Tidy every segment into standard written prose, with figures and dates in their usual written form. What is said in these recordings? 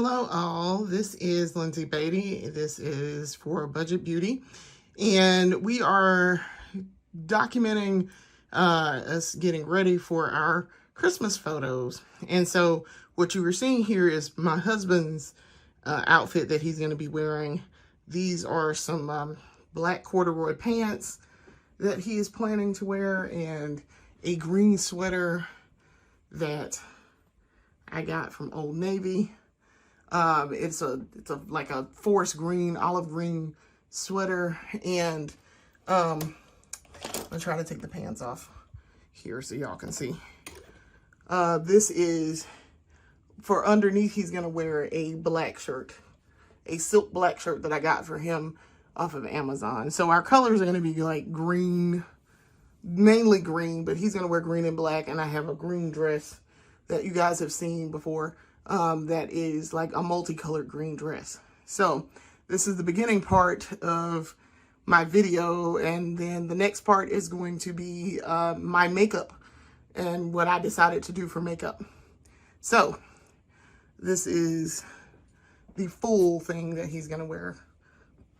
Hello all, this is Lindsay Beatty. This is for Budget Beauty, and we are documenting us getting ready for our Christmas photos. And so what you were seeing here is my husband's outfit that he's going to be wearing. These are some black corduroy pants that he is planning to wear, and a green sweater that I got from Old Navy. It's like a forest green, olive green sweater, and I'm gonna try to take the pants off here so y'all can see. This is for underneath. He's gonna wear a black shirt, a silk black shirt that I got for him off of Amazon. So our colors are gonna be like green, mainly green, but he's gonna wear green and black, and I have a green dress that you guys have seen before. That is like a multicolored green dress. So this is the beginning part of my video, and then the next part is going to be my makeup and what I decided to do for makeup. So this is the full thing that he's gonna wear.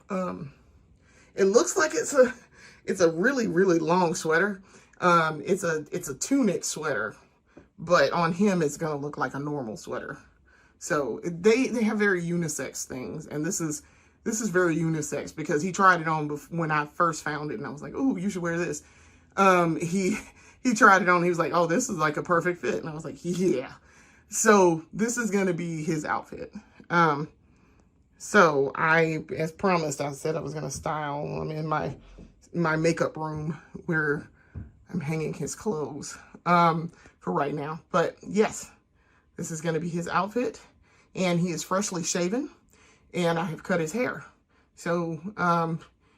It looks like it's a really, really long sweater. It's a tunic sweater, but on him, it's going to look like a normal sweater. So they have very unisex things. And this is very unisex because he tried it on when I first found it. And I was like, oh, you should wear this. He tried it on. He was like, oh, this is like a perfect fit. And I was like, yeah. So this is going to be his outfit. So as promised, I said I was going to style him in my makeup room where I'm hanging his clothes. For right now. But yes, this is going to be his outfit, and he is freshly shaven, and I have cut his hair. So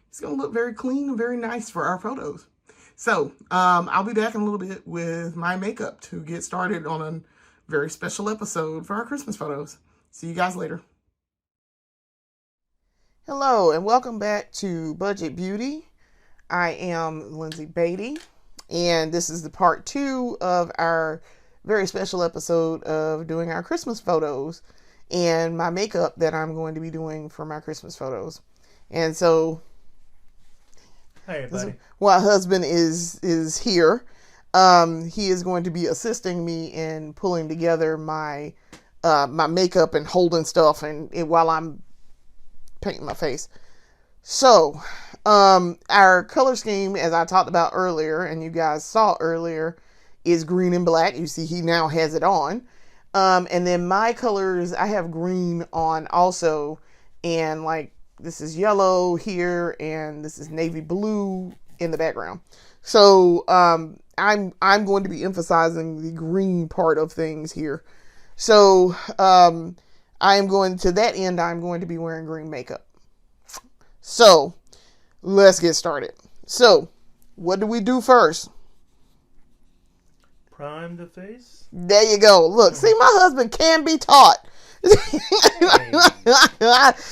it's going to look very clean and very nice for our photos. So I'll be back in a little bit with my makeup to get started on a very special episode for our Christmas photos. See you guys later. Hello, and welcome back to Budget Beauty. I am Lindsay Beatty. And this is the part 2 of our very special episode of doing our Christmas photos and my makeup that I'm going to be doing for my Christmas photos. And so, hi everybody. My husband is here. He is going to be assisting me in pulling together my my makeup and holding stuff and while I'm painting my face. So, our color scheme, as I talked about earlier, and you guys saw earlier, is green and black. You see he now has it on. And then my colors, I have green on also. And like, this is yellow here, and this is navy blue in the background. So, I'm going to be emphasizing the green part of things here. So, I am going to that end, I'm going to be wearing green makeup. So, let's get started. So, what do we do first? Prime the face. There you go. Look, see, my husband can be taught.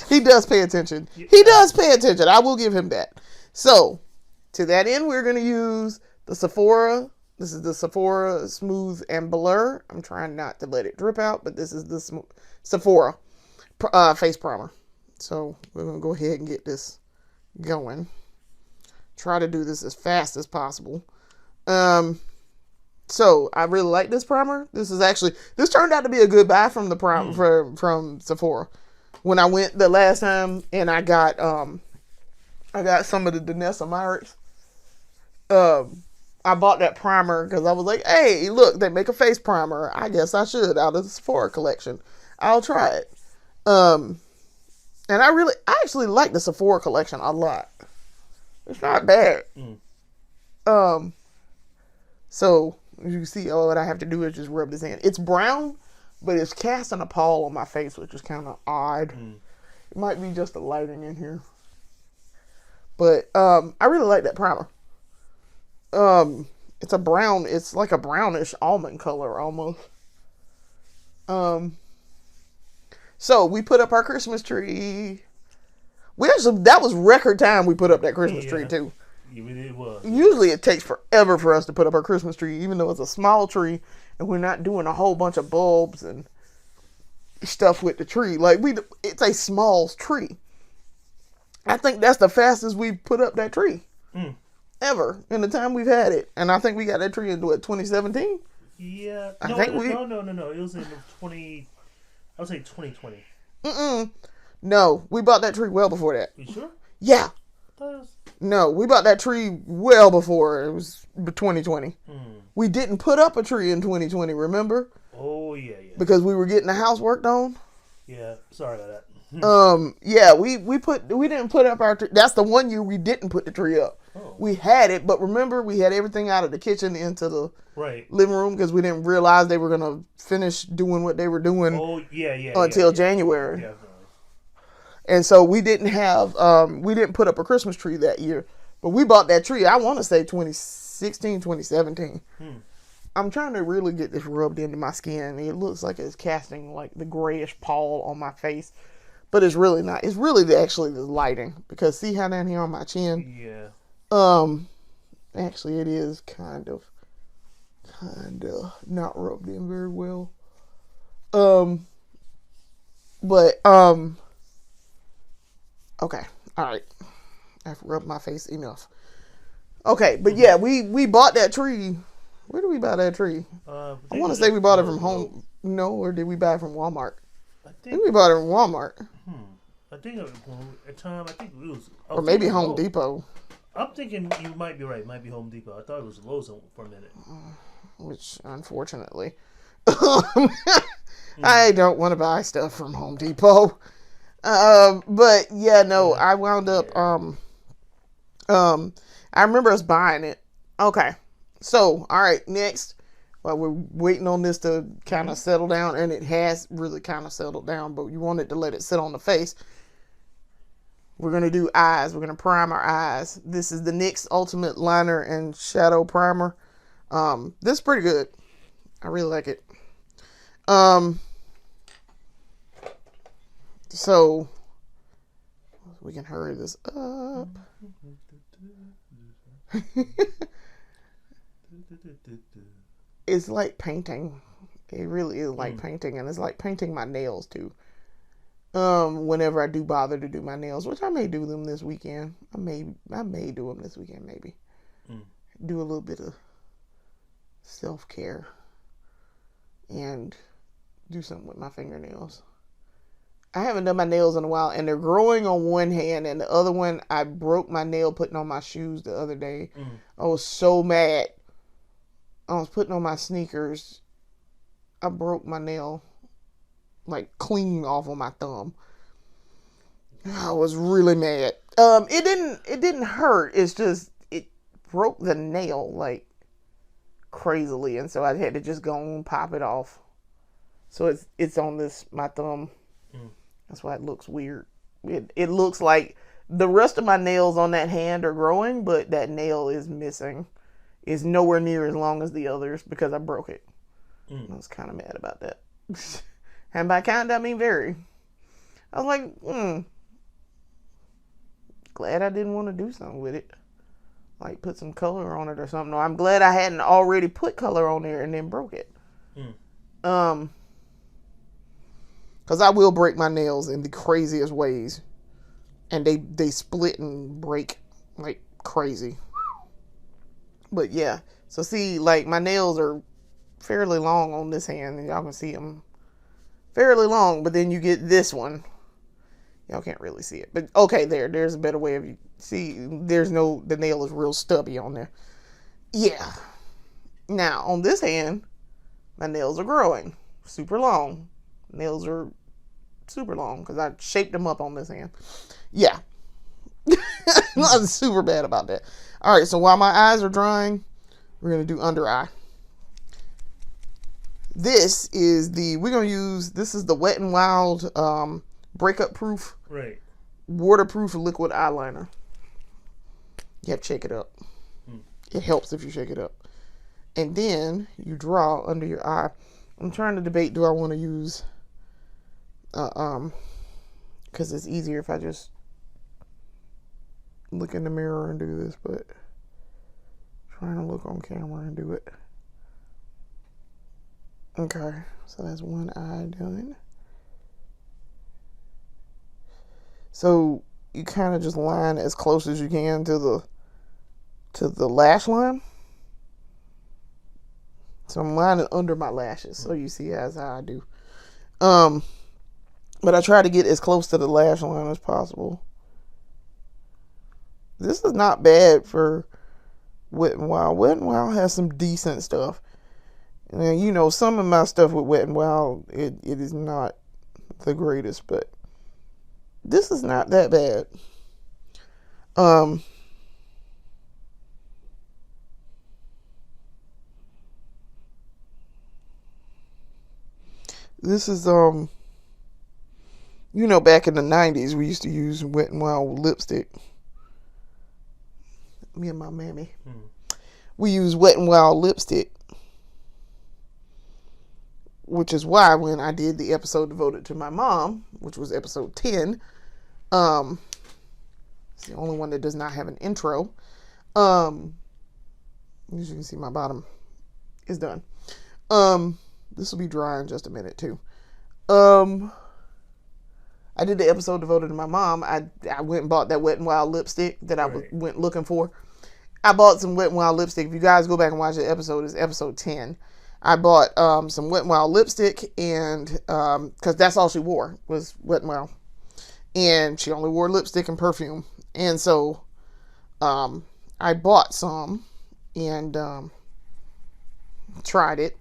He does pay attention. He does pay attention. I will give him that. So, to that end, we're going to use the Sephora. This is the Sephora Smooth and Blur. I'm trying not to let it drip out, but this is the Sephora face primer. So we're going to go ahead and get this going. Try to do this as fast as possible. So I really like this primer. This turned out to be a good buy from the from Sephora. When I went the last time and I got some of the Danessa Myricks. I bought that primer because I was like, hey, look, they make a face primer. I guess I should out of the Sephora collection. I'll try it. And I actually like the Sephora collection a lot. It's not bad. So as you can see, all that I have to do is just rub this in. It's brown, but it's casting a pall on my face, which is kind of odd. It might be just the lighting in here. But I really like that primer. It's a brown. It's like a brownish almond color almost. So we put up our Christmas tree. That was record time we put up that Christmas tree too. It was. Usually it takes forever for us to put up our Christmas tree, even though it's a small tree and we're not doing a whole bunch of bulbs and stuff with the tree. Like it's a small tree. I think that's the fastest we've put up that tree ever in the time we've had it. And I think we got that tree into 2017. Yeah. I No, think we. No. It was in 20. I would say 2020. No, we bought that tree well before that. You sure? Yeah. Was... No, we bought that tree well before it was 2020. We didn't put up a tree in 2020. Remember? Oh yeah. Because we were getting the house worked on. Yeah. Sorry about that. Yeah, we didn't put up our tree. That's the one year we didn't put the tree up. Oh. We had it, but remember we had everything out of the kitchen into the living room because we didn't realize they were gonna finish doing what they were doing. Oh yeah. Until January. Yeah. And so we didn't put up a Christmas tree that year, but we bought that tree. I want to say 2016, 2017. I'm trying to really get this rubbed into my skin. It looks like it's casting like the grayish pall on my face. But it's really not. It's really actually the lighting. Because see how down here on my chin? Yeah. Actually it is kind of not rubbed in very well. Okay. Alright. I've rubbed my face enough. Okay, but yeah, we bought that tree. Where did we buy that tree? I want to say we bought it from home. No, or did we buy it from Walmart? I think we bought it from Walmart. I think at the time, I think it was... Or maybe Home Depot. I'm thinking you might be right. It might be Home Depot. I thought it was Lowe's for a minute. Which, unfortunately... I don't want to buy stuff from Home Depot. But, yeah, no, I wound up... I remember us buying it. Okay. So, alright, next... Well, we're waiting on this to kind of settle down, and it has really kind of settled down, but you wanted to let it sit on the face. We're going to do eyes. We're going to prime our eyes. This is the NYX Ultimate Liner and Shadow Primer. This is pretty good. I really like it. So, we can hurry this up. It's like painting. It really is like painting, and it's like painting my nails too. Whenever I do bother to do my nails, which I may do them this weekend. I may do them this weekend, maybe. Do a little bit of self-care and do something with my fingernails. I haven't done my nails in a while, and they're growing on one hand, and the other one, I broke my nail putting on my shoes the other day. I was so mad. I was putting on my sneakers. I broke my nail, like clean off on my thumb. I was really mad. It didn't hurt. It's just it broke the nail like crazily, and so I had to just go and pop it off. So it's on my thumb. That's why it looks weird. It looks like the rest of my nails on that hand are growing, but that nail is missing. It's nowhere near as long as the others because I broke it. I was kind of mad about that. And by kind, I mean very. I was like, glad I didn't want to do something with it. Like put some color on it or something. No, I'm glad I hadn't already put color on there and then broke it. Because I will break my nails in the craziest ways. And they split and break like crazy. But yeah. So see, like my nails are fairly long on this hand. And y'all can see them fairly long. But then you get this one. Y'all can't really see it. But okay, there's a better way of you. See, the nail is real stubby on there. Yeah. Now, on this hand, my nails are growing. Super long. Nails are super long because I shaped them up on this hand. Yeah. I'm super bad about that. Alright, so while my eyes are drying, we're going to do under eye. This is the Wet n Wild breakup proof. Right. Waterproof liquid eyeliner. You have to shake it up. It helps if you shake it up. And then you draw under your eye. I'm trying to debate, do I want to use because it's easier if I just look in the mirror and do this, but trying to look on camera and do it. Okay, so that's one eye done. So you kind of just line as close as you can to the lash line. So I'm lining under my lashes, so you see as how I do. But I try to get as close to the lash line as possible. This is not bad for Wet n Wild. Wet n Wild has some decent stuff. And you know, some of my stuff with Wet n Wild, it is not the greatest, but this is not that bad. This is you know, back in the 90s we used to use Wet n Wild lipstick. Me and my mammy. We use Wet n Wild lipstick, which is why when I did the episode devoted to my mom, which was episode 10, it's the only one that does not have an intro. As you can see, my bottom is done. This will be dry in just a minute too. I did the episode devoted to my mom. I went and bought that Wet n Wild lipstick that I went looking for. I bought some Wet n Wild lipstick. If you guys go back and watch the episode, it's episode 10. I bought some Wet n Wild lipstick, and because that's all she wore was Wet n Wild, and she only wore lipstick and perfume. And so I bought some and tried it.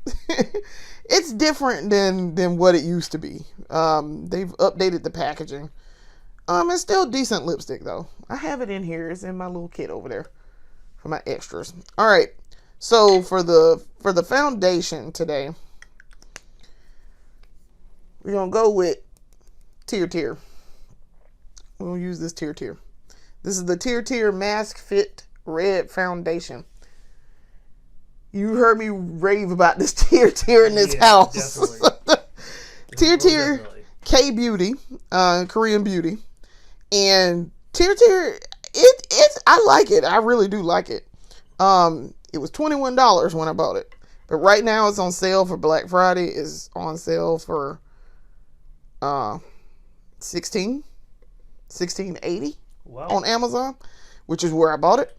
It's different than what it used to be. They've updated the packaging. It's still decent lipstick though. I have it in here. It's in my little kit over there for my extras. All right. So for the foundation today, we're gonna go with Tear. We'll use this Tear. This is the Tear Mask Fit Red Foundation. You heard me rave about this Tear in this house. Tear K Beauty, Korean beauty, and Tear. It's I like it. I really do like it. It was $21 when I bought it, but right now it's on sale for Black Friday. It's on sale for $16.80 on Amazon, which is where I bought it.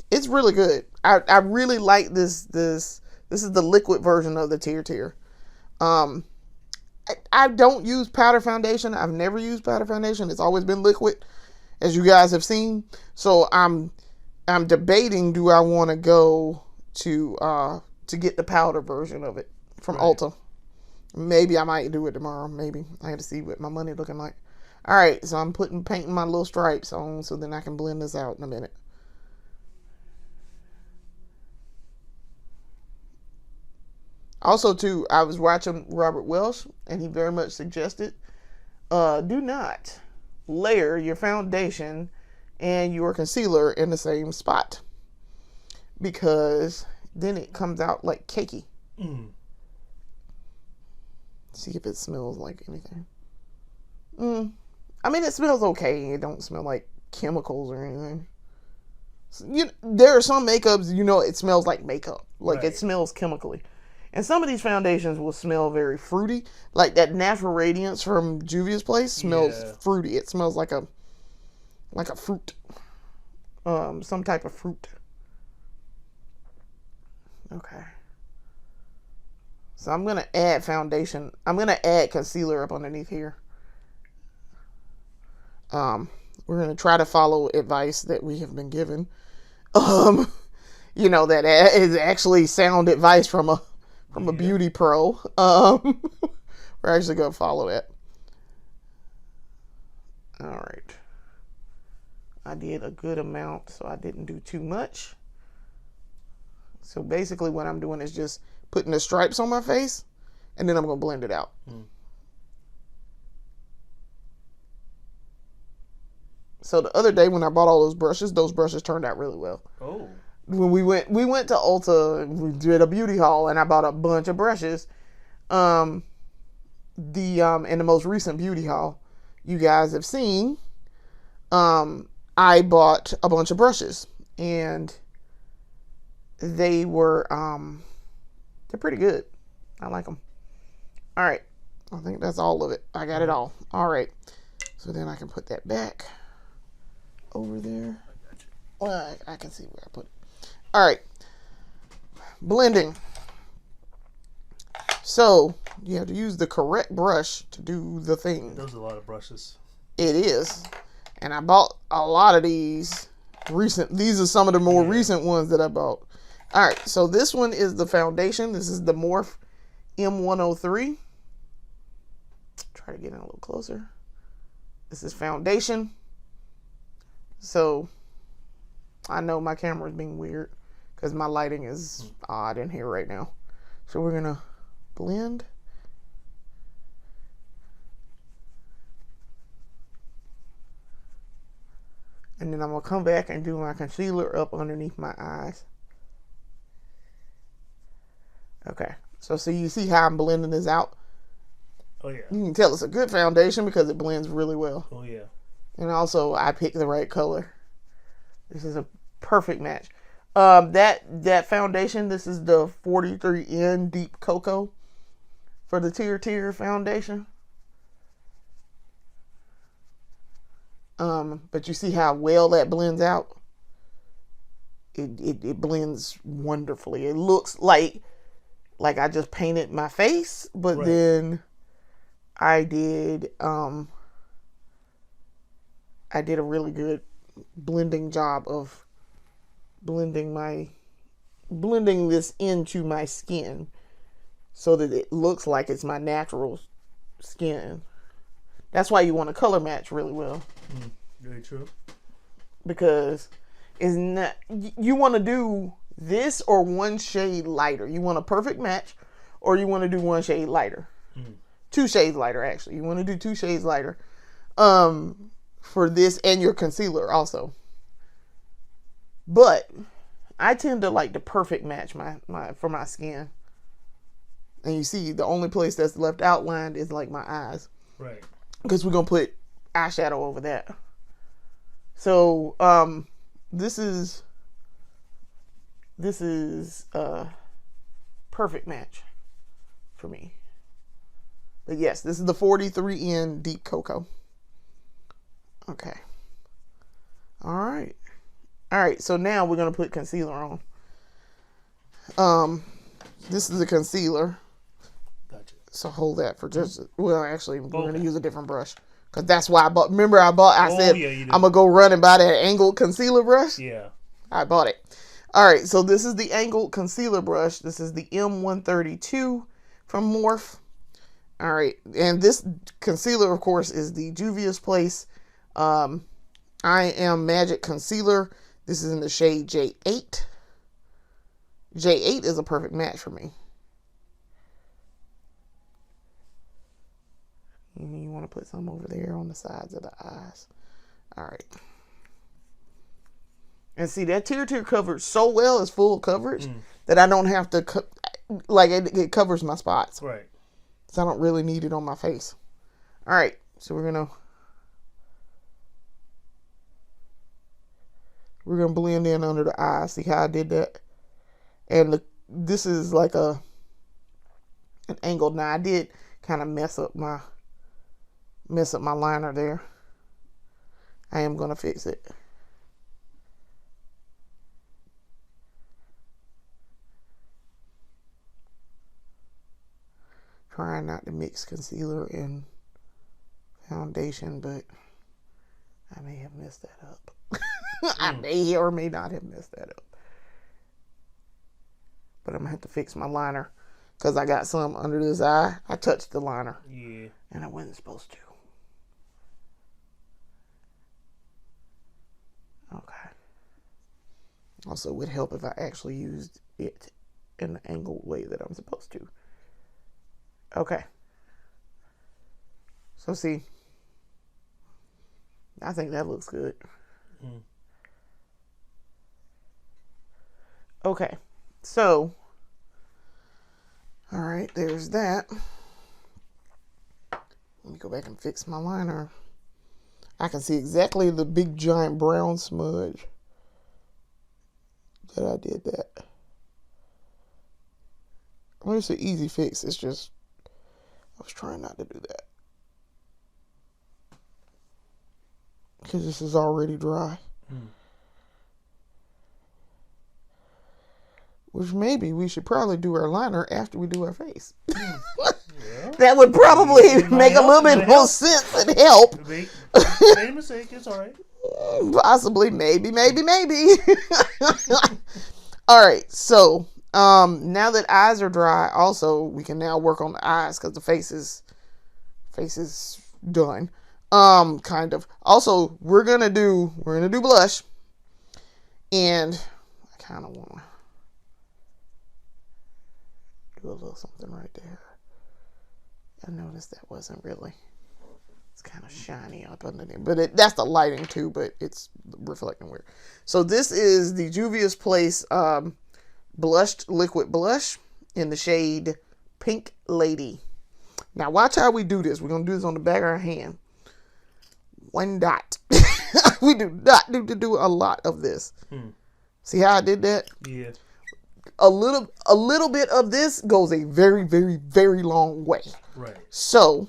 It's really good. I really like this. This is the liquid version of the Tear. I don't use powder foundation. I've never used powder foundation. It's always been liquid, as you guys have seen. So I'm debating, do I want to go to get the powder version of it from Ulta. Maybe I might do it tomorrow. Maybe. I have to see what my money looking like. All right, so I'm painting my little stripes on so then I can blend this out in a minute. Also, too, I was watching Robert Welsh, and he very much suggested, do not layer your foundation and your concealer in the same spot, because then it comes out like cakey. See if it smells like anything. I mean, it smells okay. It don't smell like chemicals or anything. There are some makeups, it smells like makeup. Like it smells chemically. And some of these foundations will smell very fruity. Like that Natural Radiance from Juvia's Place smells fruity. It smells like a fruit. Some type of fruit. Okay. So I'm going to add foundation. I'm going to add concealer up underneath here. We're going to try to follow advice that we have been given. That is actually sound advice from a beauty pro. We're actually going to follow it. All right. I did a good amount, so I didn't do too much. So basically what I'm doing is just putting the stripes on my face, and then I'm going to blend it out. So the other day when I bought all those brushes turned out really well. Oh. When we went to Ulta and we did a beauty haul, and I bought a bunch of brushes. In the most recent beauty haul you guys have seen, I bought a bunch of brushes, and they were they're pretty good. I like them. All right, I think that's all of it. I got it all. All right. So then I can put that back over there. Well, I can see where I put it. All right. Blending. So you have to use the correct brush to do the thing. Those are a lot of brushes. It is. And I bought a lot of these recent. These are some of the more recent ones that I bought. All right. So this one is the foundation. This is the Morphe M103. Try to get in a little closer. This is foundation. So I know my camera is being weird because my lighting is odd in here right now. So we're going to blend. And then I'm going to come back and do my concealer up underneath my eyes. Okay. So you see how I'm blending this out? Oh, yeah. You can tell it's a good foundation because it blends really well. Oh, yeah. And also, I picked the right color. This is a perfect match. That foundation, this is the 43N Deep Cocoa for the Tier foundation. But you see how well that blends out? It blends wonderfully. It looks like I just painted my face, but then I did a really good blending job of blending this into my skin so that it looks like it's my natural skin. That's why you want to color match really well. Very true. Because you want to do this or one shade lighter. You want a perfect match, or you want to do one shade lighter. 2 shades lighter, actually. You want to do 2 shades lighter for this and your concealer also. But I tend to like the perfect match for my skin. And you see, the only place that's left outlined is like my eyes. Right. Because we're going to put eyeshadow over that. So, this is a perfect match for me. But yes, this is the 43N Deep Cocoa. Okay. All right. So now we're going to put concealer on. This is the concealer. Gotcha. So hold that for just, well, actually, we're going to use a different brush. Because that's why I bought, remember I said, I'm going to go run and buy that angled concealer brush? Yeah. I bought it. All right, so this is the angled concealer brush. This is the M132 from Morphe. All right, and this concealer, of course, is the Juvia's Place I Am Magic Concealer. This is in the shade J8. J8 is a perfect match for me. And you want to put some over there on the sides of the eyes. All right. And see, that Tier covers so well, it's full coverage, that I don't have to, it covers my spots. Right. So I don't really need it on my face. All right. So we're going to blend in under the eyes. See how I did that? And this is like an angle. Now, I did kind of mess up my liner there. I am going to fix it. Trying not to mix concealer and foundation, but I may have messed that up. I may or may not have messed that up. But I'm going to have to fix my liner because I got some under this eye. I touched the liner. Yeah. And I wasn't supposed to. Okay. Also, it would help if I actually used it in the angled way that I'm supposed to. Okay. So see, I think that looks good. Okay. So, all right, there's that. Let me go back and fix my liner. I can see exactly the big giant brown smudge that I did that. Well, it's an easy fix. It's just I was trying not to do that. Because this is already dry. Which maybe we should probably do our liner after we do our face. Yeah. That would probably make a little bit more sense and help. Made a mistake, it's alright. Possibly, maybe. Alright, so now that eyes are dry, also we can now work on the eyes because the face is done. Kind of. Also, we're gonna do blush. And I kinda wanna do a little something right there. I noticed that wasn't really. It's kind of shiny up under there, but that's the lighting too. But it's reflecting weird. So this is the Juvia's Place blushed liquid blush in the shade Pink Lady. Now watch how we do this. We're gonna do this on the back of our hand. One dot. We do not need to do a lot of this. See how I did that? Yeah. A little bit of this goes a very, very, very long way. Right. So,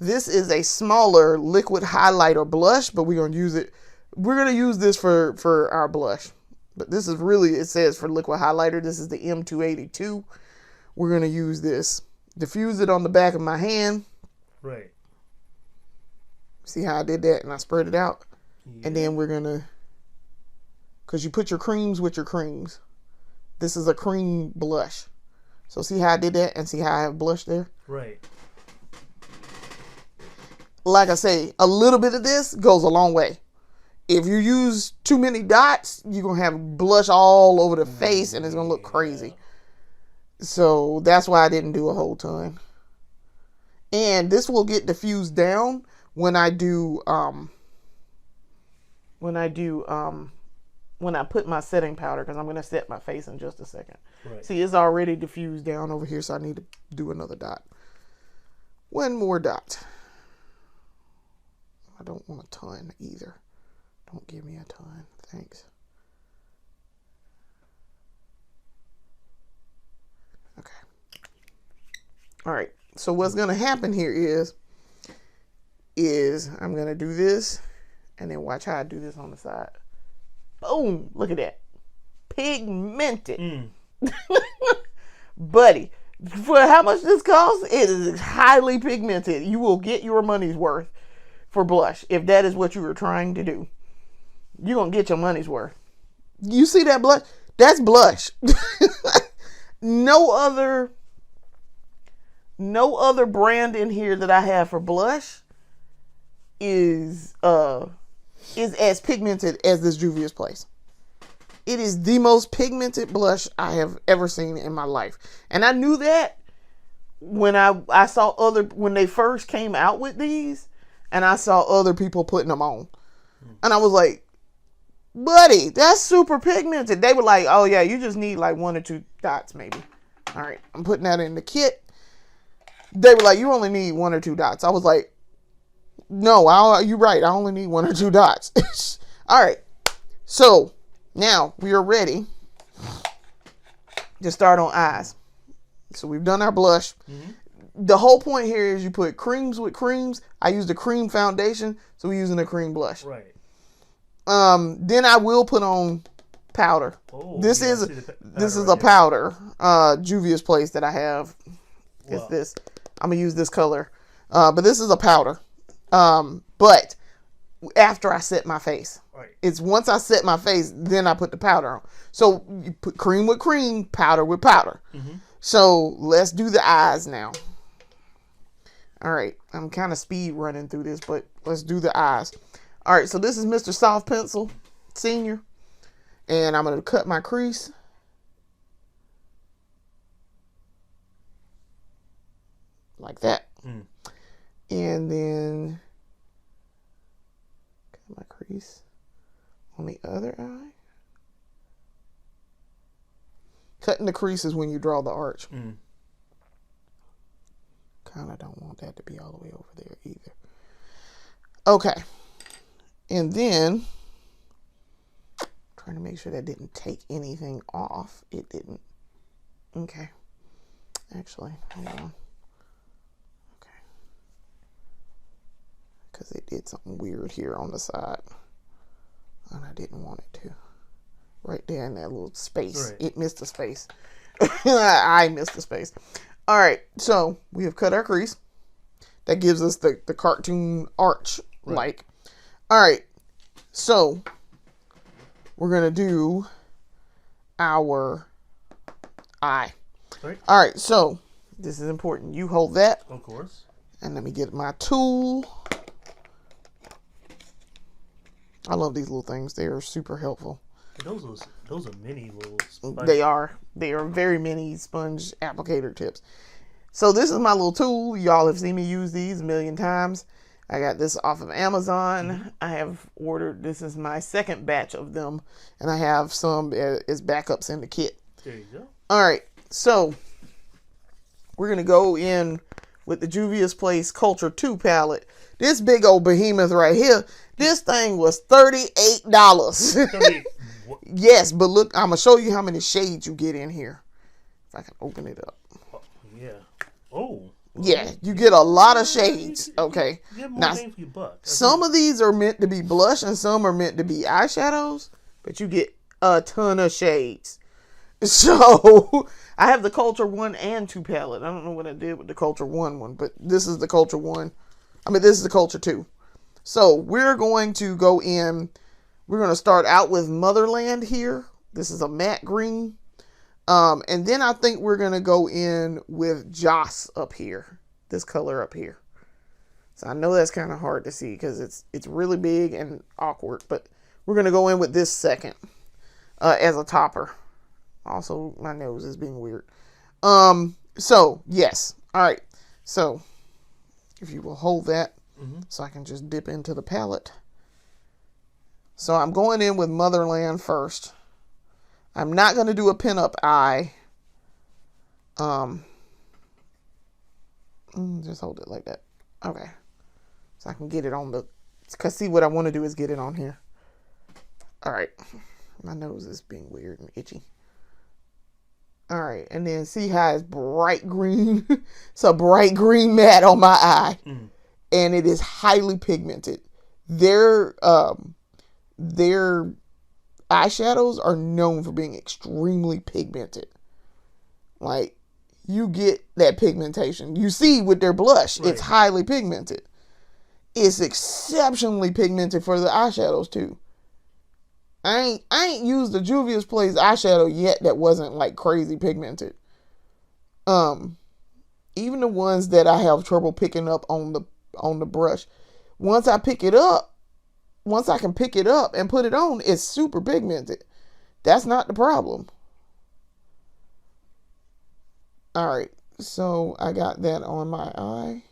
this is a smaller liquid highlighter blush, but we're going to use it. We're going to use this for our blush. But this is really, it says for liquid highlighter, this is the M282. We're going to use this. Diffuse it on the back of my hand. Right. See how I did that? And I spread it out. Yeah. And then we're going to, because you put your creams with your creams. This is a cream blush. So see how I did that and see how I have blush there? Right. Like I say, a little bit of this goes a long way. If you use too many dots, you're going to have blush all over the face and it's going to look crazy. So that's why I didn't do a whole ton. And this will get diffused down when I do, when I put my setting powder, because I'm going to set my face in just a second. Right. See, it's already diffused down over here, so I need to do another dot. One more dot. I don't want a ton either. Don't give me a ton. Thanks. Okay. All right. So what's going to happen here is I'm going to do this, and then watch how I do this on the side. Boom. Look at that. Pigmented. Buddy, for how much this costs, it is highly pigmented. You will get your money's worth for blush if that is what you were trying to do. You're going to get your money's worth. You see that blush? That's blush. No other brand in here that I have for blush is as pigmented as this Juvia's Place. It is the most pigmented blush I have ever seen in my life. And I knew that when I saw when they first came out with these, and I saw other people putting them on. And I was like, buddy, that's super pigmented. They were like, oh yeah, you just need like 1 or 2 dots maybe. All right, I'm putting that in the kit. They were like, you only need 1 or 2 dots. I was like, no, you're right. I only need 1 or 2 dots. All right. So now we are ready to start on eyes. So we've done our blush. The whole point here is you put creams with creams. I used a cream foundation, so we're using a cream blush. Right. Then I will put on powder. Oh, this yeah, is right a powder. Juvia's Place that I have. It's Wow. this. I'm gonna use this color. But this is a powder. But after I set my face. Right. It's once I set my face, then I put the powder on. So you put cream with cream, powder with powder. So let's do the eyes now. All right, I'm kind of speed running through this, but let's do the eyes. All right, so this is Mr. Soft Pencil Senior, and I'm going to cut my crease. Like that. And then cut my crease on the other eye. Cutting the crease is when you draw the arch. Kind of don't want that to be all the way over there either. Okay. And then, trying to make sure that didn't take anything off. It didn't. Okay. Actually, hold on. Okay. Because it did something weird here on the side. And I didn't want it to. Right there in that little space. Right. It missed a space. I missed a space. All right. So we have cut our crease. That gives us the cartoon arch like. Right. All right. So we're going to do our eye. Right. All right. So this is important. You hold that. Of course. And let me get my tool. I love these little things. They are super helpful. Those are mini little sponges. They are very mini sponge applicator tips. So this is my little tool. Y'all have seen me use these a million times. I got this off of Amazon. Mm-hmm. I have ordered, this is my second batch of them. And I have some as backups in the kit. There you go. All right. So we're going to go in with the Juvia's Place Culture 2 palette. This big old behemoth right here. This thing was $38. Yes, but look, I'm going to show you how many shades you get in here. If I can open it up. Yeah. Oh. Yeah, you get a lot of shades. Okay. You get more Now, bang for your buck. some of these are meant to be blush and some are meant to be eyeshadows, but you get a ton of shades. So, I have the Culture 1 and 2 palette. I don't know what I did with the Culture 1 one, but this is the Culture 1. This is the Culture 2. So, we're going to go in. We're going to start out with Motherland here. This is a matte green. And then I think we're going to go in with Joss up here. This color up here. So I know that's kind of hard to see because it's really big and awkward. But we're going to go in with this second as a topper. Also, my nose is being weird. So, yes. All right. So, if you will hold that so I can just dip into the palette. So, I'm going in with Motherland first. I'm not going to do a pinup eye. Just hold it like that. Okay. So I can get it on the... Because see, what I want to do is get it on here. Alright. My nose is being weird and itchy. Alright. And then see how it's bright green? It's a bright green matte on my eye. And it is highly pigmented. Their eyeshadows are known for being extremely pigmented. Like, you get that pigmentation. You see with their blush, right. It's highly pigmented. It's exceptionally pigmented for the eyeshadows too. I ain't used the Juvia's Place eyeshadow yet that wasn't like crazy pigmented. Even the ones that I have trouble picking up on the brush, once I can pick it up and put it on, it's super pigmented. That's not the problem. Alright, so I got that on my eye.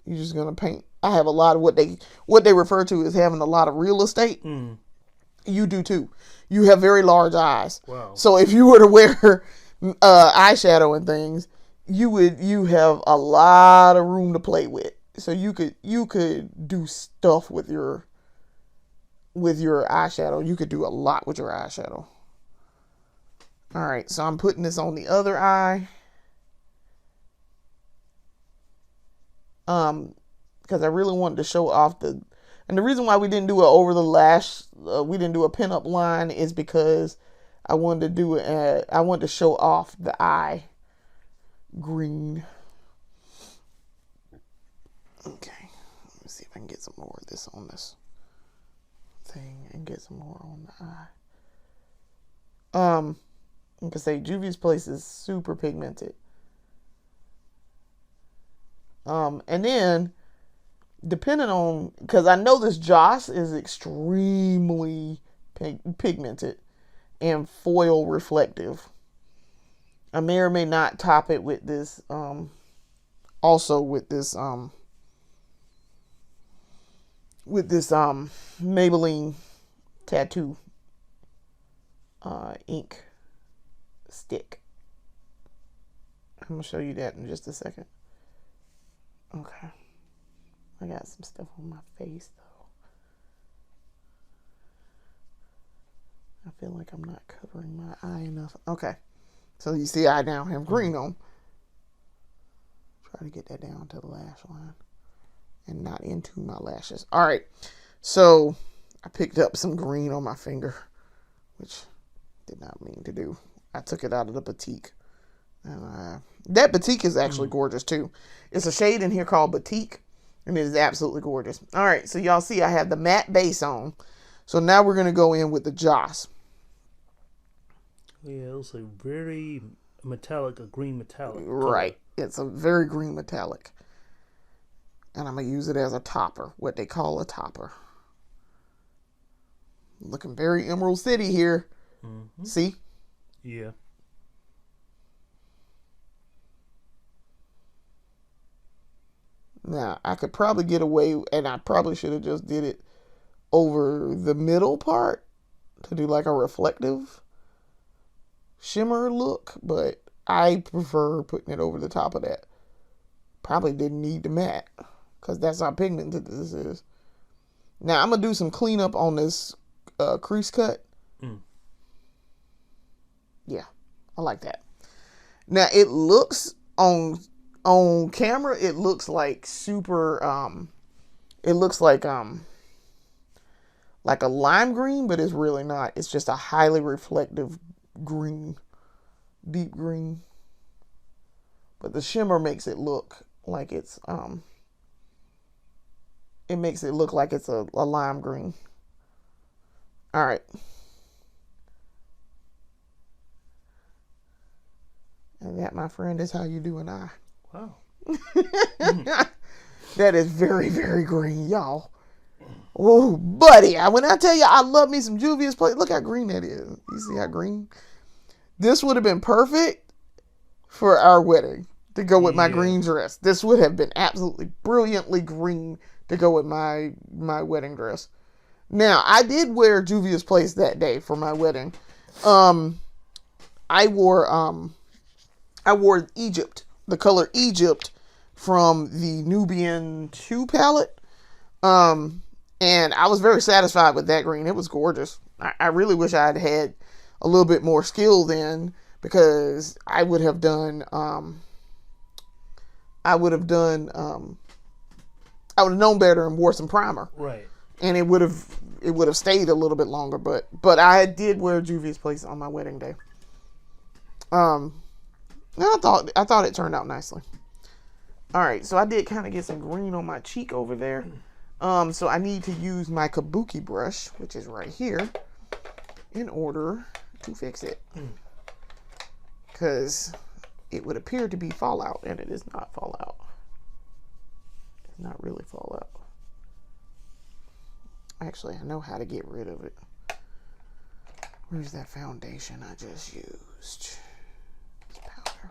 You're just gonna paint. I have a lot of what they refer to as having a lot of real estate. You do too. You have very large eyes. Wow. So if you were to wear eyeshadow and things, you have a lot of room to play with. So you could do stuff with your eyeshadow. You could do a lot with your eyeshadow. All right, so I'm putting this on the other eye. Because I really wanted to show off and the reason why we didn't do it over the lash, we didn't do a pinup line is because I wanted to show off the eye green. Okay, let me see if I can get some more of this on this thing and get some more on the eye. Like I say, Juvia's Place is super pigmented. And then, depending on, because I know this Joss is extremely pigmented and foil reflective. I may or may not top it with this, also with this Maybelline tattoo ink stick. I'm gonna show you that in just a second. Okay, I got some stuff on my face though. I feel like I'm not covering my eye enough. Okay, So you see I now have green on. Try to get that down to the lash line and not into my lashes. All right. So I picked up some green on my finger, which did not mean to do. I took it out of the Batik. And that Batik is actually gorgeous too. It's a shade in here called Batik, and it is absolutely gorgeous. All right, so y'all see I have the matte base on. So now we're going to go in with the Joss. Yeah, it's a very metallic, a green metallic. Right. It's a very green metallic. And I'm going to use it as a topper, what they call a topper. Looking very Emerald City here. Mm-hmm. See? Yeah. Now, I could probably get away, and I probably should have just did it over the middle part to do like a reflective shimmer look, but I prefer putting it over the top of that. Probably didn't need the matte, because that's how pigmented this is. Now, I'm going to do some cleanup on this crease cut. Yeah, I like that. Now, it looks on camera, it looks like super, it looks like a lime green, but it's really not. It's just a highly reflective green, deep green. But the shimmer makes it look like it's, it makes it look like it's a lime green. All right. And that, my friend, is how you do an eye. Wow. That is very, very green, y'all. Oh, buddy. When I tell you I love me some Juvia's Place, look how green that is. You see how green? This would have been perfect for our wedding to go with my green dress. This would have been absolutely brilliantly green to go with my wedding dress. Now, I did wear Juvia's Place that day for my wedding. I wore Egypt, the color Egypt from the Nubian 2 palette. And I was very satisfied with that green. It was gorgeous. I really wish I had a little bit more skill then, because I would have known better and wore some primer. Right. And it would have stayed a little bit longer, but I did wear Juvia's Place on my wedding day. I thought it turned out nicely. All right, so I did kind of get some green on my cheek over there. So I need to use my Kabuki brush, which is right here, in order to fix it. Because it would appear to be fallout, and it is not fallout. It's not really fallout. Actually, I know how to get rid of it. Where's that foundation I just used? It's powder.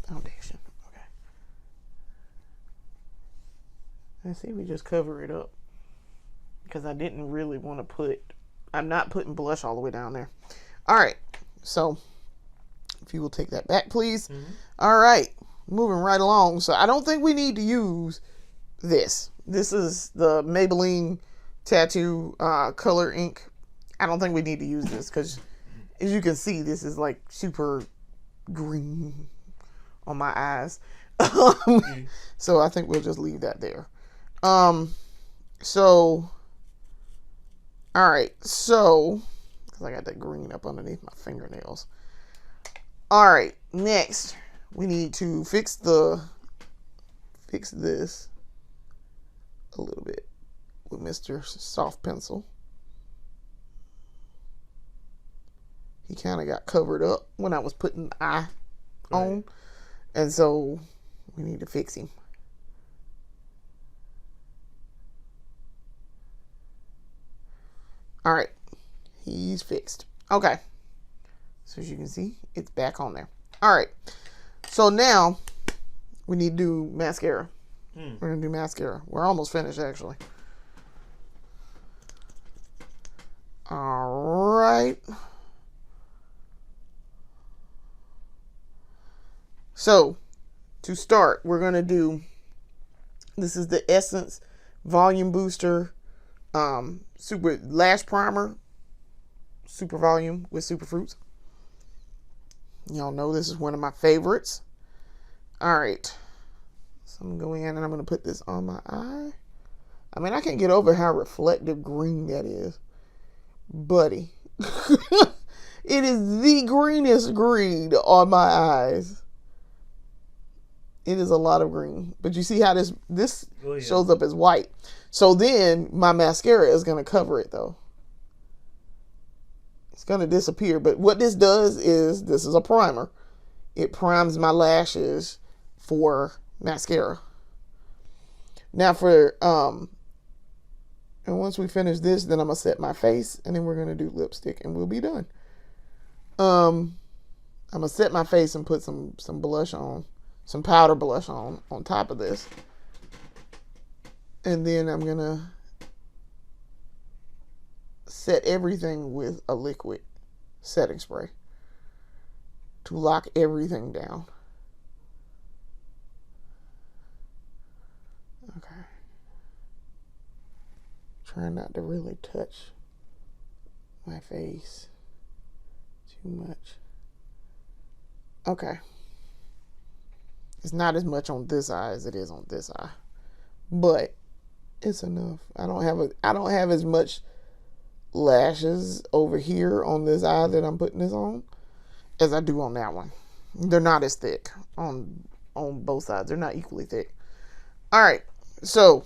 Foundation. Okay. Let's see, we just cover it up. Because I didn't really want to I'm not putting blush all the way down there. Alright, so if you will take that back, please. Mm-hmm. Alright, moving right along. So I don't think we need to use this. This is the Maybelline Tattoo Color Ink. I don't think we need to use this because, as you can see, this is like super green on my eyes. So I think we'll just leave that there. So, all right. So, because I got that green up underneath my fingernails. All right. Next, we need to fix this a little bit with Mr. Soft Pencil. He kind of got covered up when I was putting the eye on. And so we need to fix him. All right. He's fixed. Okay. So as you can see, it's back on there. All right. So now we need to do mascara. We're going to do mascara. We're almost finished, actually. All right. So, to start, we're going to do, this is the Essence Volume Booster Super Lash Primer. Super Volume with Super Fruits. Y'all know this is one of my favorites. All right. So I'm going to go in and I'm going to put this on my eye. I mean, I can't get over how reflective green that is. Buddy. It is the greenest green on my eyes. It is a lot of green. But you see how this shows up as white. So then my mascara is going to cover it though. It's going to disappear. But what this does is, this is a primer. It primes my lashes for mascara. Now for, and once we finish this, then I'm going to set my face and then we're going to do lipstick and we'll be done. I'm going to set my face and put some blush on, some powder blush on top of this. And then I'm going to set everything with a liquid setting spray to lock everything down. Okay. Trying not to really touch my face too much. Okay. It's not as much on this eye as it is on this eye, but it's enough. I don't have as much lashes over here on this eye that I'm putting this on as I do on that one. They're not as thick on both sides. They're not equally thick. All right. So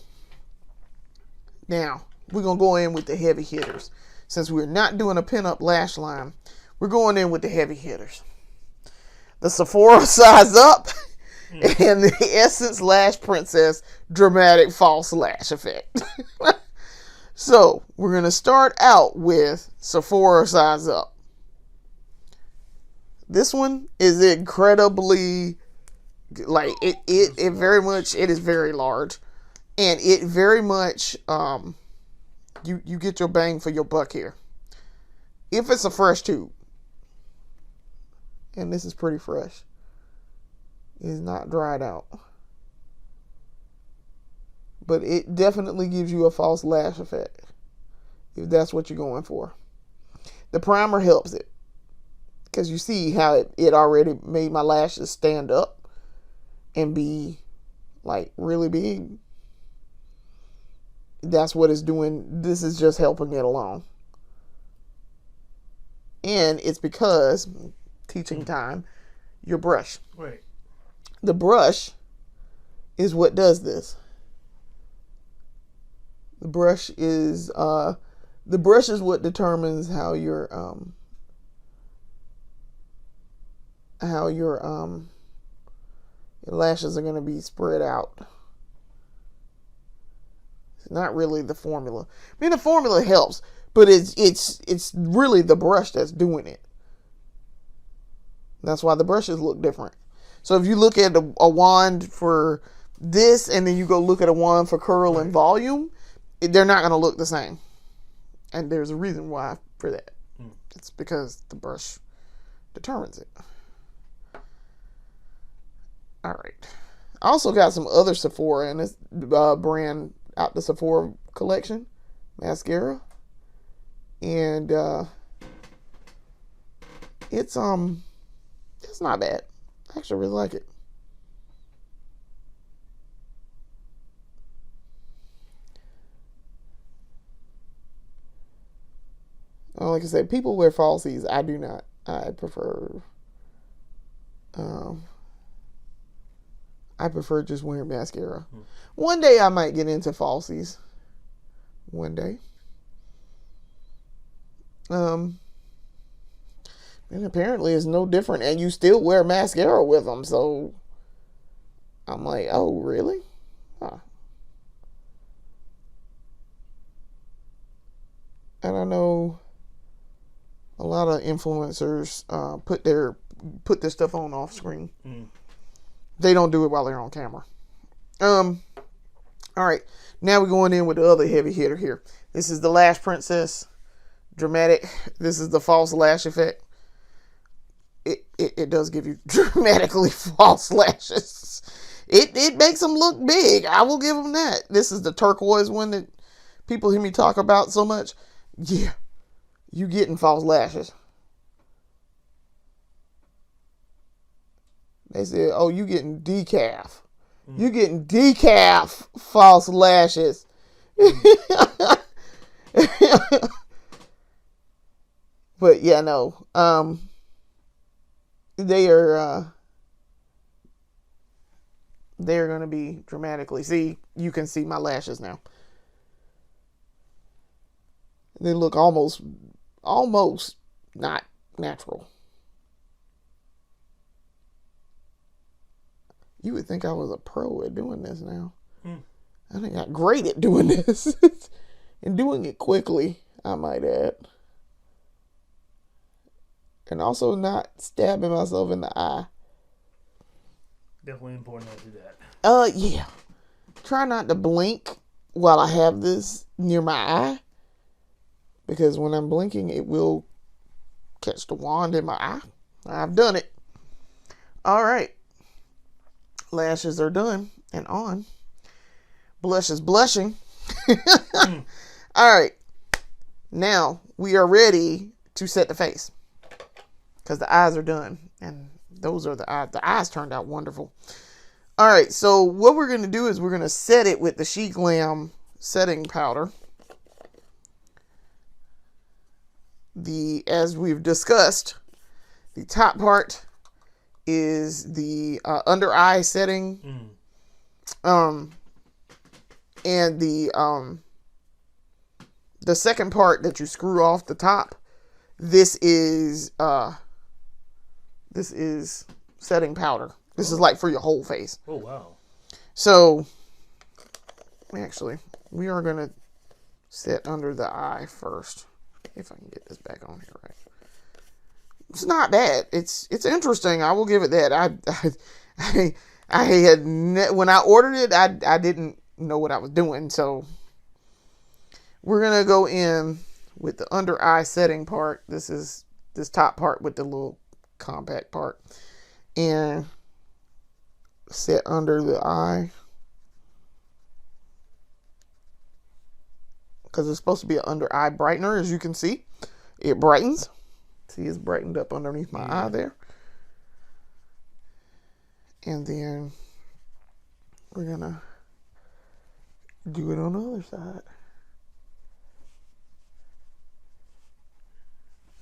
now we're going to go in with the heavy hitters. Since we're not doing a pinup lash line, we're going in with the heavy hitters. The Sephora Size Up and the Essence Lash Princess Dramatic False Lash Effect. So we're going to start out with Sephora Size Up. This one is incredibly, like, it is very large. And it very much, you get your bang for your buck here. If it's a fresh tube, and this is pretty fresh, it is not dried out. But it definitely gives you a false lash effect, if that's what you're going for. The primer helps it, because you see how it already made my lashes stand up and be, like, really big. That's what it's doing. This is just helping it along. And it's because, teaching time, your brush. Right. The brush is what does this. The brush is what determines how your lashes are going to be spread out. It's not really the formula. I mean, the formula helps, but it's really the brush that's doing it. That's why the brushes look different. So if you look at a wand for this and then you go look at a wand for curl and volume, they're not going to look the same. And there's a reason why for that. It's because the brush determines it. All right. I also got some other Sephora in this brand out the Sephora collection mascara. And it's not bad. I actually really like it. Like I said, people wear falsies. I do not. I prefer just wearing mascara. One day I might get into falsies. One day. And apparently it's no different, and you still wear mascara with them. So I'm like, oh, really? Huh. And I know a lot of influencers put their stuff on off screen. They don't do it while they're on camera. All right, now we're going in with the other heavy hitter here. This is the Lash Princess Dramatic. This is the false lash effect. It does give you dramatically false lashes. It makes them look big. I will give them that. This is the turquoise one that people hear me talk about so much. you getting false lashes. They said, oh, you getting decaf. You getting decaf false lashes. But yeah, no. They're going to be dramatically. See, you can see my lashes now. They look almost not natural. You would think I was a pro at doing this now. I think I'm great at doing this. And doing it quickly, I might add. And also not stabbing myself in the eye. Definitely important not to do that. Yeah. Try not to blink while I have this near my eye. Because when I'm blinking, it will catch the wand in my eye. I've done it. All right. Lashes are done and on. Blush is blushing. All right. Now we are ready to set the face. Because the eyes are done. And those are the eyes. The eyes turned out wonderful. All right. So what we're going to do is we're going to set it with the SheGlam setting powder. As we've discussed, the top part is the under eye setting. And the second part that you screw off the top, this is setting powder. This is like for your whole face. Oh, wow. So, actually, we are going to set under the eye first. If I can get this back on here right. It's not bad. It's interesting. I will give it that. I had when I ordered it, I didn't know what I was doing. So we're gonna go in with the under eye setting part. This is this top part with the little compact part, and set under the eye because it's supposed to be an under eye brightener. As you can see, it brightens. See, it's brightened up underneath my eye there. And then we're gonna do it on the other side.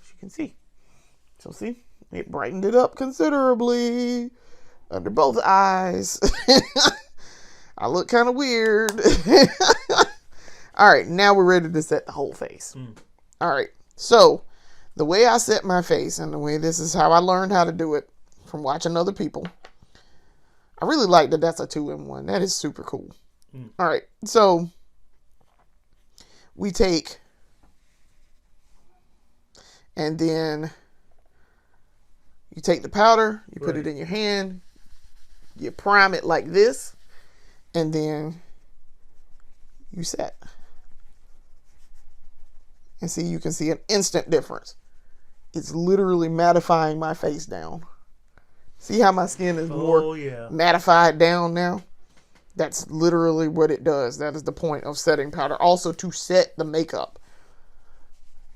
As you can see. So see, it brightened it up considerably under both eyes. I look kind of weird. All right, now we're ready to set the whole face. All right, so the way I set my face and the way this is how I learned how to do it from watching other people. I really like that that's a 2-in-1. That is super cool. All right, so we take and then you take the powder, you put it in your hand, you prime it like this, and then you set. And see, you can see an instant difference. It's literally mattifying my face down. See how my skin is more mattified down now? That's literally what it does. That is the point of setting powder. Also to set the makeup.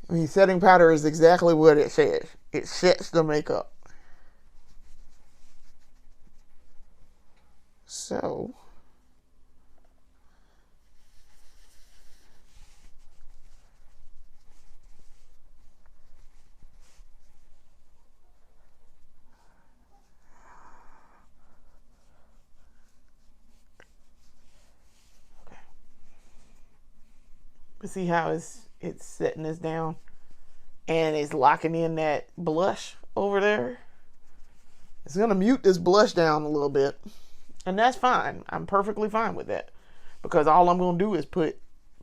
I mean, setting powder is exactly what it says. It sets the makeup. So see how it's setting this down and it's locking in that blush over there. It's going to mute this blush down a little bit, and that's fine. I'm perfectly fine with that because all I'm going to do is put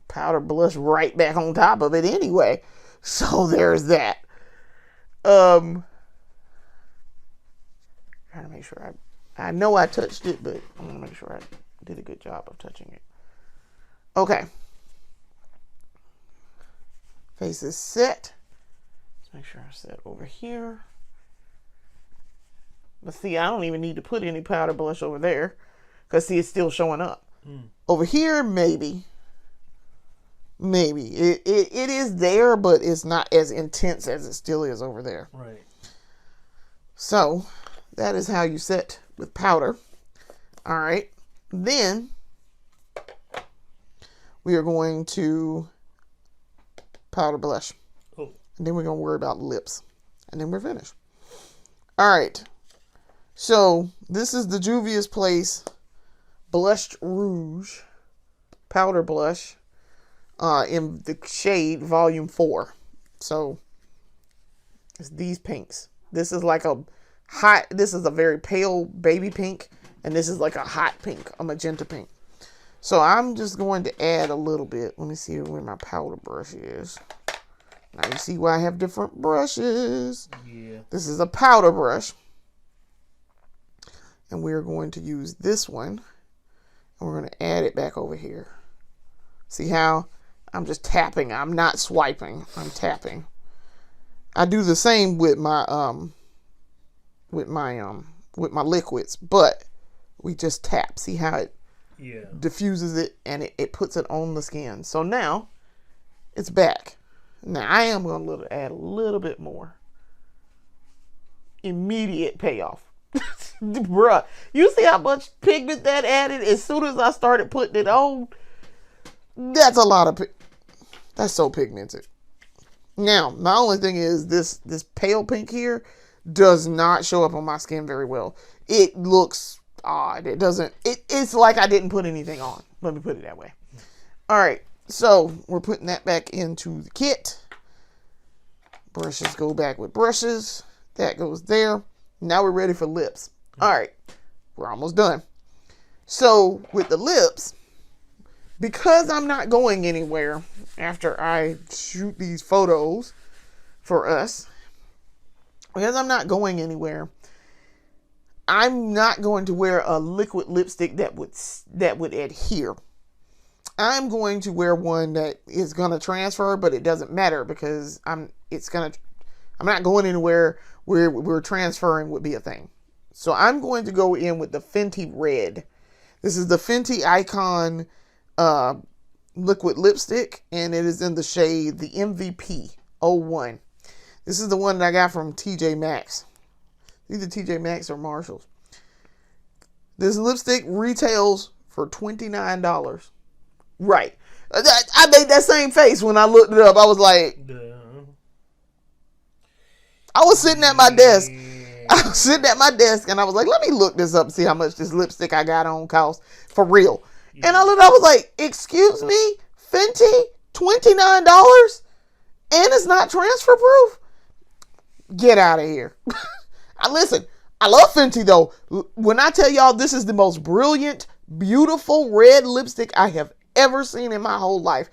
powder blush right back on top of it anyway. So there's that. Trying to make sure I know I touched it, but I'm going to make sure I did a good job of touching it. Okay. Face is set. Let's make sure I set over here. But see, I don't even need to put any powder blush over there because see, it's still showing up. Over here, maybe maybe. It is there, but it's not as intense as it still is over there. Right. So, that is how you set with powder. All right. Then, we are going to powder blush. Oh. And then we're going to worry about lips. And then we're finished. All right. So, this is the Juvia's Place Blush Rouge powder blush in the shade Volume 4. So, it's these pinks. This is like this is a very pale baby pink, and this is like a hot pink, a magenta pink. So, I'm just going to add a little bit. Let me see where my powder brush is. Now, you see why I have different brushes. Yeah. This is a powder brush. And we're going to use this one. And we're going to add it back over here. See how I'm just tapping. I'm not swiping. I'm tapping. I do the same with my liquids, but we just tap. See how it diffuses it and it puts it on the skin. So now it's back. Now I am going to add a little bit more. Immediate payoff. Bruh, you see how much pigment that added as soon as I started putting it on? That's a lot of that's so pigmented. Now, my only thing is this pale pink here does not show up on my skin very well. It looks odd. It doesn't, it's like I didn't put anything on. Let me put it that way. All right, so we're putting that back into the kit. Brushes go back with brushes. That goes there. Now we're ready for lips. All right, we're almost done. So with the lips, because I'm not going anywhere after I shoot these photos for us, because I'm not going anywhere, I'm not going to wear a liquid lipstick that would adhere. I'm going to wear one that is going to transfer, but it doesn't matter because I'm not going anywhere where transferring would be a thing. So I'm going to go in with the Fenty Red. This is the Fenty Icon liquid lipstick, and it is in the shade the MVP 01. This is the one that I got from TJ Maxx. Either TJ Maxx or Marshalls. This lipstick retails for $29. Right. I made that same face when I looked it up. I was like, I was sitting at my desk. I was sitting at my desk and I was like, let me look this up and see how much this lipstick I got on costs for real. Yeah. And I was like, excuse me, Fenty, $29? And it's not transfer proof? Get out of here. Listen, I love Fenty though. When I tell y'all this is the most brilliant, beautiful red lipstick I have ever seen in my whole life.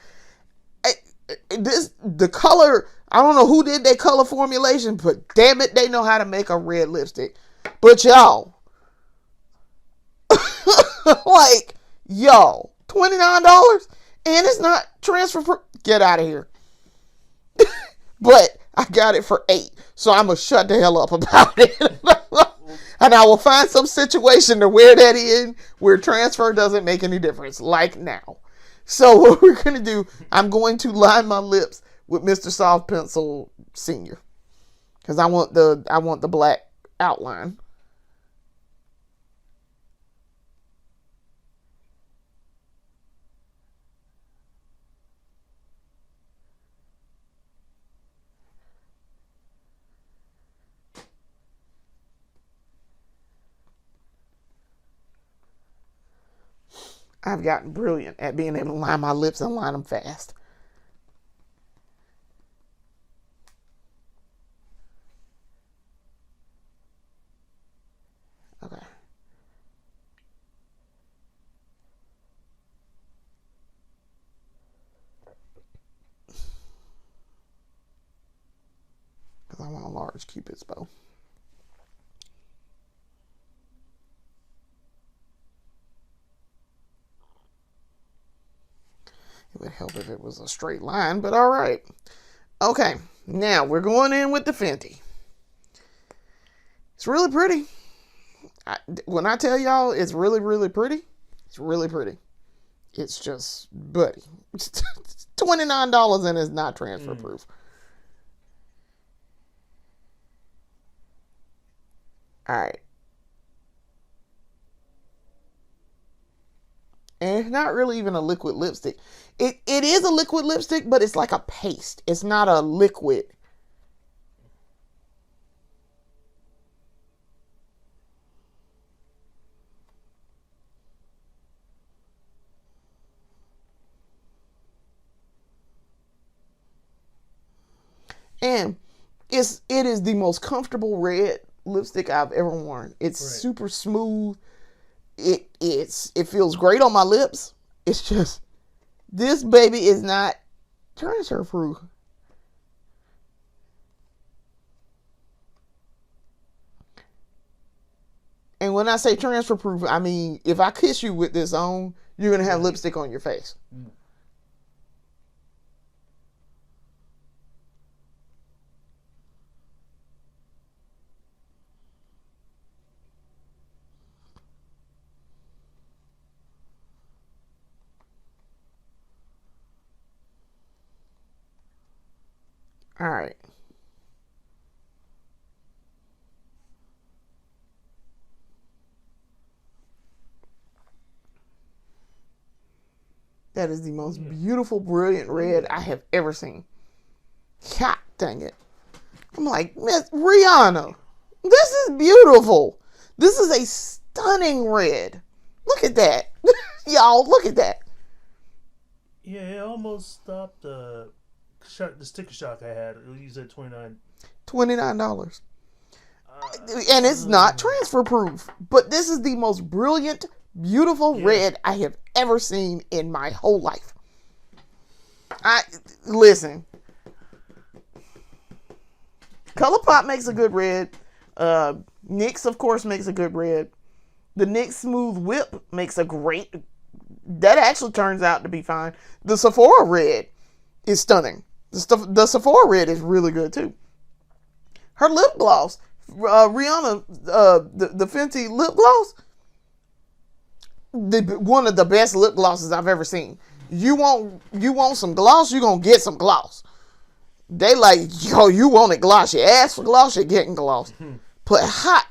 The color, I don't know who did their color formulation, but damn it, they know how to make a red lipstick. But y'all, like, yo, $29 and it's not transfer proof. Get out of here. But I got it for $8, so I'm gonna shut the hell up about it. And I will find some situation to wear that in where transfer doesn't make any difference, like now. So what we're going to do, I'm going to line my lips with Mr. Soft Pencil Senior. Because I want the black outline. I've gotten brilliant at being able to line my lips and line them fast. Okay. Because I want a large Cupid's bow. It would help if it was a straight line, but all right. Okay, now we're going in with the Fenty. It's really pretty. When I tell y'all it's really, really pretty, it's really pretty. It's just, buddy, $29 and it's not transfer proof. All right. And it's not really even a liquid lipstick. It is a liquid lipstick, but it's like a paste. It's not a liquid. And it is the most comfortable red lipstick I've ever worn. It's super smooth. It feels great on my lips. It's just, this baby is not transfer proof. And when I say transfer proof, I mean, if I kiss you with this on, you're going to have lipstick on your face. All right. That is the most beautiful, brilliant red I have ever seen. God dang it. I'm like, Miss Rihanna, this is beautiful. This is a stunning red. Look at that. Y'all, look at that. Yeah, it almost stopped the sticker shock I had. You said $29. $29. And it's not transfer proof. But this is the most brilliant, beautiful red I have ever seen in my whole life. Listen. ColourPop makes a good red. NYX, of course, makes a good red. The NYX Smooth Whip makes a great. That actually turns out to be fine. The Sephora red is stunning. The Sephora red is really good too. Her lip gloss, Rihanna, the Fenty lip gloss, one of the best lip glosses I've ever seen. You want some gloss, you're gonna get some gloss. They like, yo, you wanted gloss. You asked for gloss, you're getting gloss. Put hot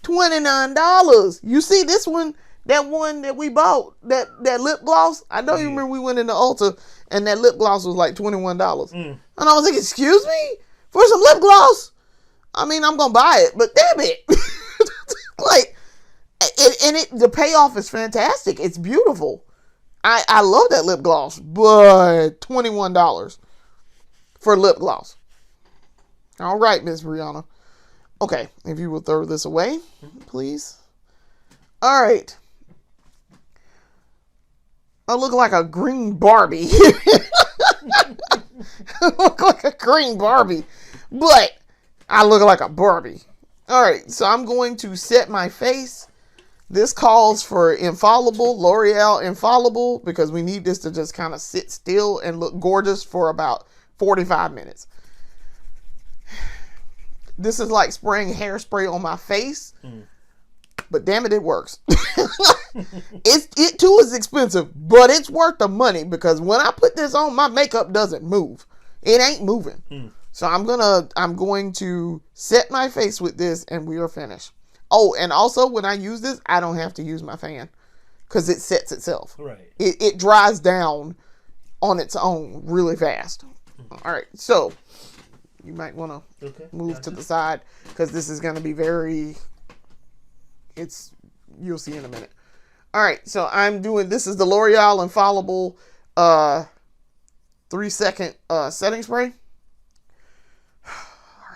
$29. You see this one, that one that we bought, that lip gloss? I know you remember we went into Ulta and that lip gloss was like $21. And I was like, excuse me? For some lip gloss? I mean, I'm going to buy it, but damn it. Like, the payoff is fantastic. It's beautiful. I love that lip gloss, but $21 for lip gloss. All right, Miss Brianna. Okay, if you will throw this away, please. All right. I look like a green Barbie. I look like a green Barbie, but I look like a Barbie. All right, so I'm going to set my face. This calls for Infallible, L'Oreal Infallible, because we need this to just kind of sit still and look gorgeous for about 45 minutes. This is like spraying hairspray on my face, but damn it, it works. It too is expensive, but it's worth the money because when I put this on, my makeup doesn't move. It ain't moving. So I'm going to set my face with this and we are finished. Oh, and also when I use this, I don't have to use my fan because it sets itself. Right. It dries down on its own really fast. All right. So you might want to move to the side because this is going to be you'll see in a minute. All right. So this is the L'Oreal Infallible 3-second setting spray. All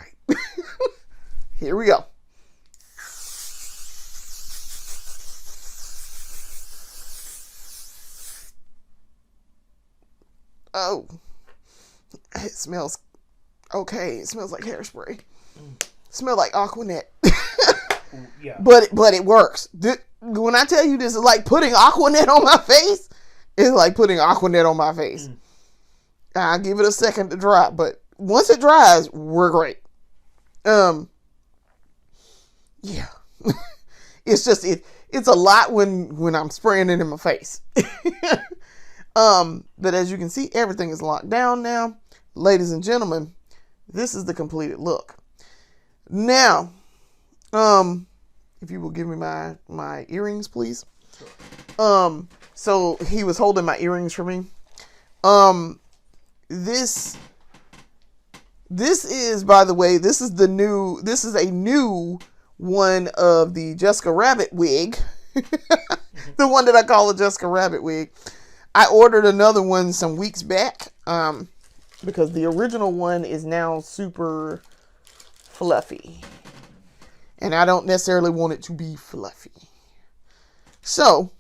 right. Here we go. Oh, it smells okay. It smells like hairspray. It smells like Aquanet. Yeah. But it works. When I tell you this is like putting Aquanet on my face, it's like putting Aquanet on my face. I'll give it a second to dry, but once it dries, we're great. Yeah. It's just it's a lot when I'm spraying it in my face. But as you can see, everything is locked down now. Ladies and gentlemen, this is the completed look. Now, if you will give me my earrings, please. So he was holding my earrings for me. This is, by the way, this is a new one of the Jessica Rabbit wig. The one that I call the Jessica Rabbit wig. I ordered another one some weeks back, because the original one is now super fluffy. And I don't necessarily want it to be fluffy. So,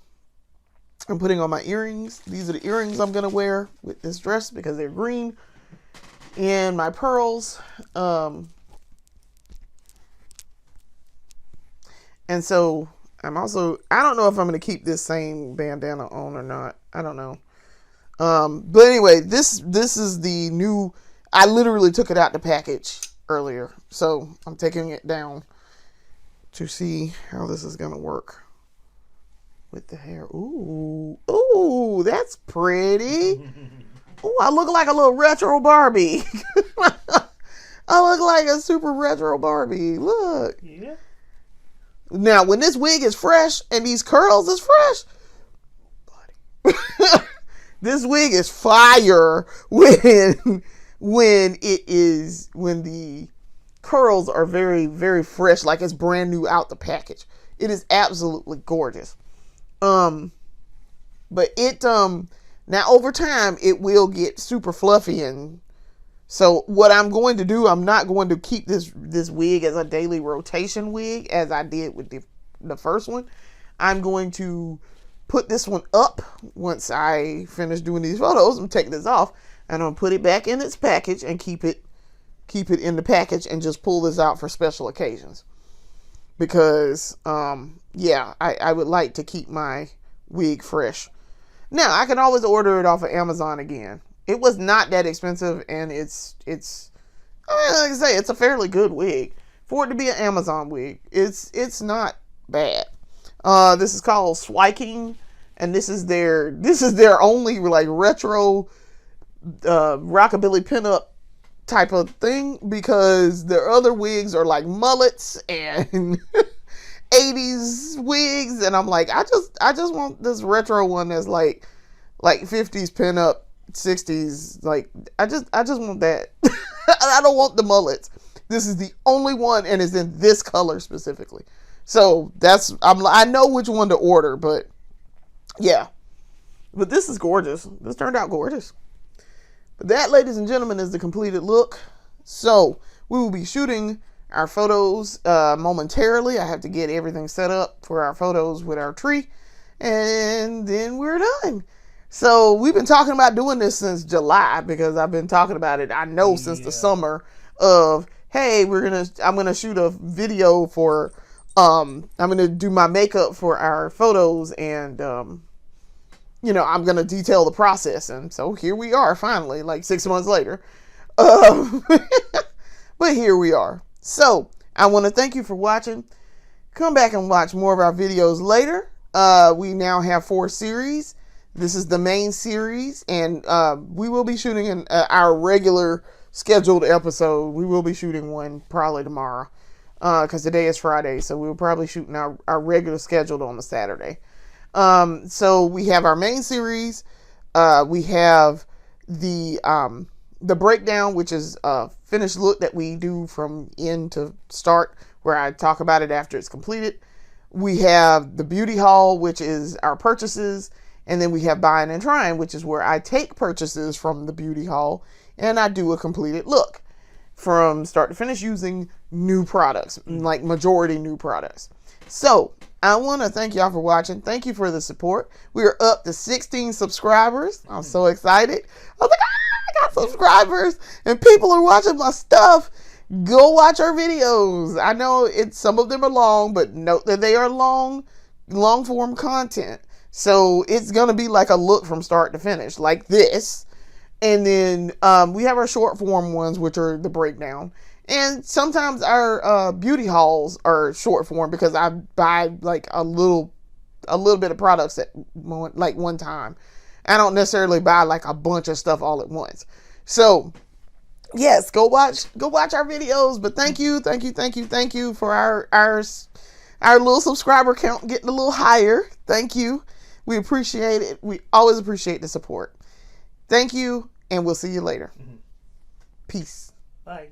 I'm putting on my earrings. These are the earrings I'm going to wear with this dress because they're green. And my pearls. And so, I don't know if I'm going to keep this same bandana on or not. I don't know. But anyway, this is the new, I literally took it out the package earlier. So, I'm taking it down to see how this is going to work with the hair. Ooh, that's pretty. Ooh, I look like a little retro Barbie. I look like a super retro Barbie. Look. Yeah. Now, when this wig is fresh and these curls is fresh, buddy, this wig is fire when the curls are very, very fresh, like it's brand new out the package. It is absolutely gorgeous. But it now over time it will get super fluffy, and so what I'm going to do, I'm not going to keep this wig as a daily rotation wig as I did with the first one. I'm going to put this one up once I finish doing these photos. I'm taking this off and I'm gonna put it back in its package and keep it in the package and just pull this out for special occasions. Because, I would like to keep my wig fresh. Now, I can always order it off of Amazon again. It was not that expensive, and it's like I say, it's a fairly good wig. For it to be an Amazon wig, it's not bad. This is called Swiking, and this is their only like retro rockabilly pinup type of thing, because their other wigs are like mullets and 80s wigs, and I'm like, I just want this retro one that's like 50s pinup, 60s, like I just want that. I don't want the mullets. This is the only one, and it's in this color specifically. So I know which one to order, but yeah. But this is gorgeous. This turned out gorgeous. But that, ladies and gentlemen, is the completed look. So we will be shooting our photos momentarily. I have to get everything set up for our photos with our tree, and then we're done. So we've been talking about doing this since July, because I've been talking about it, I know, since the summer of, hey, I'm gonna shoot a video for I'm gonna do my makeup for our photos, and I'm gonna detail the process. And so here we are, finally, like 6 months later. But here we are. So I want to thank you for watching. Come back and watch more of our videos later. We now have 4 series. This is the main series, and we will be shooting our regular scheduled episode. We will be shooting one probably tomorrow, because today is Friday, so we'll probably shooting our regular scheduled on the Saturday. So we have our main series. We have the breakdown, which is a finished look that we do from end to start, where I talk about it after it's completed. We have the beauty haul, which is our purchases. And then we have buying and trying, which is where I take purchases from the beauty haul and I do a completed look from start to finish using new products, like majority new products. So I want to thank y'all for watching. Thank you for the support. We are up to 16 subscribers. I'm so excited. I was like, I got subscribers and people are watching my stuff. Go watch our videos. I know some of them are long, but note that they are long form content. So it's going to be like a look from start to finish, like this. And then we have our short form ones, which are the breakdown. And sometimes our beauty hauls are short form, because I buy like a little bit of products at one time. I don't necessarily buy like a bunch of stuff all at once. So yes, go watch our videos. But thank you for our little subscriber count getting a little higher. Thank you. We appreciate it. We always appreciate the support. Thank you, and we'll see you later. Peace. Bye.